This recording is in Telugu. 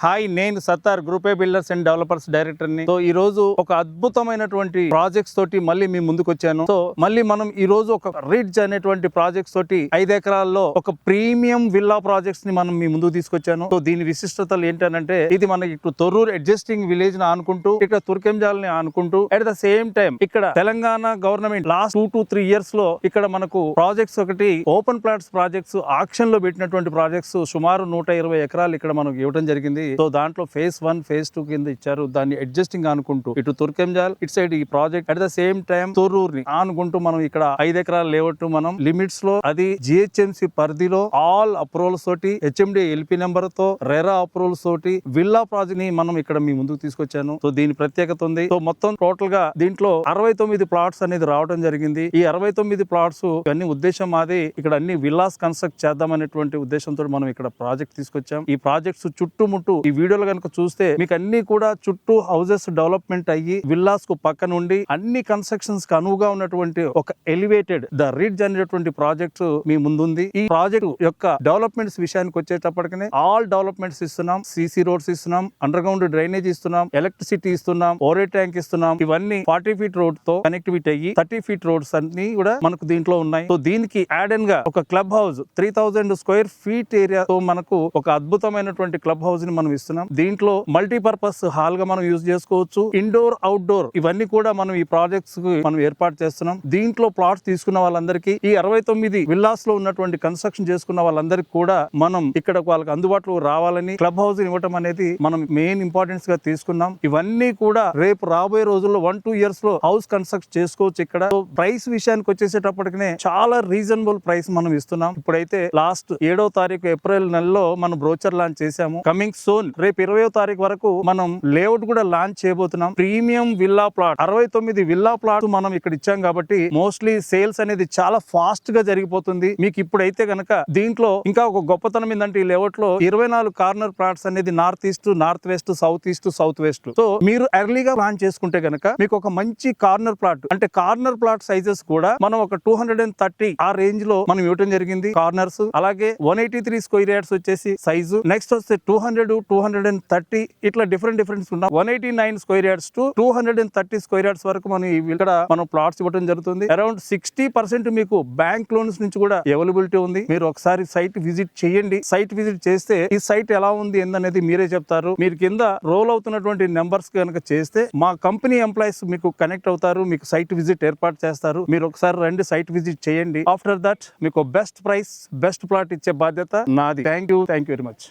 హాయ్, నేను Sattar group A builders and developers director ని. సో ఈ రోజు ఒక అద్భుతమైనటువంటి ప్రాజెక్ట్స్ తోటి మళ్ళీ మీ ముందుకు వచ్చాను. సో మళ్ళీ మనం ఈ రోజు ఒక రిడ్జ్ అనేటువంటి ప్రాజెక్ట్స్ తోటి 5 ఎకరాల్లో ఒక ప్రీమియం విల్లా ప్రాజెక్ట్స్ ని మనం మీ ముందుకు తీసుకొచ్చాను. సో దీని విశిష్టతలు ఏంటంటే, ఇది మనకి ఇప్పుడు తొర్రూరు అడ్జస్టింగ్ విలేజ్ ని ఆనుకుంటూ, ఇక్కడ తుర్కెంజాల్ ని ఆనుకుంటూ, అట్ ద సేమ్ టైం ఇక్కడ Telangana government last 2 to 3 years లో ఇక్కడ మనకు ప్రాజెక్ట్స్ ఒకటి ఓపెన్ ప్లాట్స్ ప్రాజెక్ట్స్ ఆక్షన్ లో పెట్టినటువంటి ప్రాజెక్ట్స్ సుమారు 120 ఎకరాలు ఇక్కడ మనకు ఇవ్వడం జరిగింది. సో దాంట్లో phase 1 phase 2 కింద ఇచ్చారు. దాన్ని అడ్జస్టింగ్ అనుకుంటూ ఇటు తుర్కెంజాల్ ఇటు సైడ్ ఈ project at the same time తొర్రూరుని ఆనుకుంటూ మనం ఇక్కడ 5 ఎకరాల లేఅవుట్ మనం లిమిట్స్ లో, అది GHMC పరిధిలో ఆల్ అప్రూవల్స్ తోటి, HMD LP నెంబర్ తో, రెరా అప్రూవల్స్ తోటి విల్లా ప్రాజెక్ట్ ని మనం ఇక్కడ మీ ముందుకు తీసుకొచ్చాను. సో దీని ప్రత్యేకత ఉంది. సో మొత్తం టోటల్ గా దీంట్లో 69 ప్లాట్స్ అనేది రావడం జరిగింది. ఈ 69 ప్లాట్స్ అన్ని ఉద్దేశం మాది ఇక్కడ అన్ని విల్లాస్ కన్స్ట్రక్ట్ చేద్దాం అనేటువంటి ఉద్దేశంతో మనం ఇక్కడ ప్రాజెక్ట్ తీసుకొచ్చాం. ఈ ప్రాజెక్ట్స్ చుట్టుముట్టు ఈ వీడియోలో కనుక చూస్తే మీకు అన్ని కూడా చుట్టూ హౌసెస్ డెవలప్మెంట్ అయ్యి విల్లాస్ కు పక్క నుండి అన్ని కన్స్ట్రక్షన్స్ కి అనువుగా ఉన్నటువంటి ఒక ఎలివేటెడ్ ద రిడ్జ్ అనేటువంటి ప్రాజెక్ట్ మీ ముందుంది. ఈ ప్రాజెక్ట్ యొక్క డెవలప్మెంట్స్ విషయానికి వచ్చేటప్పటికనే ఆల్ డెవలప్మెంట్స్ ఇస్తున్నాం. CC రోడ్స్ ఇస్తున్నాం, అండర్ గ్రౌండ్ డ్రైనేజ్ ఇస్తున్నాం, ఎలక్ట్రిసిటీ ఇస్తున్నాం, ఓరే ట్యాంక్ ఇస్తున్నాం. ఇవన్నీ 40 feet రోడ్ తో కనెక్టివిటీ అయ్యి 30 feet రోడ్స్ అన్ని కూడా మనకు దీంట్లో ఉన్నాయి. సో దీనికి యాడ్ అండ్ గా ఒక club house 3000 square feet area తో మనకు ఒక అద్భుతమైనటువంటి క్లబ్ హౌస్ ని మనం ఇస్తున్నాం. దీంట్లో మల్టీపర్పస్ హాల్ గా మనం యూజ్ చేసుకోవచ్చు. ఇండోర్ అవుట్డోర్ ఇవన్నీ కూడా మనం ఈ ప్రాజెక్ట్స్ కి మనం ఏర్పాటు చేస్తున్నాం. దీంట్లో ప్లాట్స్ తీసుకున్న వాళ్ళందరికీ, ఈ 69 విల్లాస్ లో ఉన్నటువంటి కన్స్ట్రక్షన్ చేసుకున్న వాళ్ళందరికీ కూడా మనం ఇక్కడ వాళ్ళకి అందుబాటులో రావాలని క్లబ్ హౌస్ ఇవ్వటం అనేది మనం మెయిన్ ఇంపార్టెన్స్ గా తీసుకున్నాం. ఇవన్నీ కూడా రేపు రాబోయే రోజుల్లో 1-2 years లో హౌస్ కన్స్ట్రక్ట్ చేసుకోవచ్చు. ఇక్కడ ప్రైస్ విషయానికి వచ్చేసేటప్పటికనే చాలా రీజనబుల్ ప్రైస్ మనం ఇస్తున్నాం. ఇప్పుడైతే లాస్ట్ 7వ తారీఖు ఏప్రిల్ నెలలో మనం బ్రోచర్ లాంచ్ చేశాము. కమింగ్ సోన్ రేపు 20వ తారీఖు వరకు మనం లేఅవుట్ కూడా లాంచ్ చేయబోతున్నాం. Premium villa plot 69 villa plot మనం ఇక్కడ ఇచ్చాం కాబట్టి మోస్ట్లీ సేల్స్ అనేది చాలా ఫాస్ట్ గా జరిగిపోతుంది. మీకు ఇప్పుడైతే గనక దీంట్లో ఇంకా ఒక గొప్పతనం ఏంటంటే, ఈ లేఅవుట్ లో 24 కార్నర్ ప్లాట్స్ అనేది north east, north west, south east, south west. So మీరు ఎర్లీగా ప్లాన్ చేసుకుంటే గనక మీకు ఒక మంచి కార్నర్ ప్లాట్, అంటే కార్నర్ ప్లాట్ సైజెస్ కూడా మనం ఒక 230 ఆ రేంజ్ లో మనం ఇవ్వడం జరిగింది. కార్నర్స్ అలాగే 183 స్క్వేర్ యార్డ్స్ వచ్చేసి సైజు, నెక్స్ట్ వస్తే 200, 230 ఇట్లా డిఫరెంట్ ఉన్నాం. 189 square yards to 230 square yards వరకు మనం ఇక్కడ మనం ప్లాట్స్ ఇవ్వడం జరుగుతుంది. అరౌండ్ 60% మీకు బ్యాంక్ లోన్స్ నుంచి కూడా అవైలబిలిటీ ఉంది. మీరు ఒకసారి సైట్ విజిట్ చేయండి. సైట్ విజిట్ చేస్తే ఈ సైట్ ఎలా ఉంది ఏందనేది మీరే చెప్తారు. మీరు కింద రోల్ అవుతున్నటువంటి నెంబర్స్ కనుక చేస్తే మా కంపెనీ ఎంప్లాయీస్ మీకు కనెక్ట్ అవుతారు, మీకు సైట్ విజిట్ ఏర్పాటు చేస్తారు. మీరు ఒకసారి రండి, సైట్ విజిట్ చేయండి. ఆఫ్టర్ దట్ మీకు బెస్ట్ ప్రైస్, బెస్ట్ ప్లాట్ ఇచ్చే బాధ్యత నాది. Thank you very much.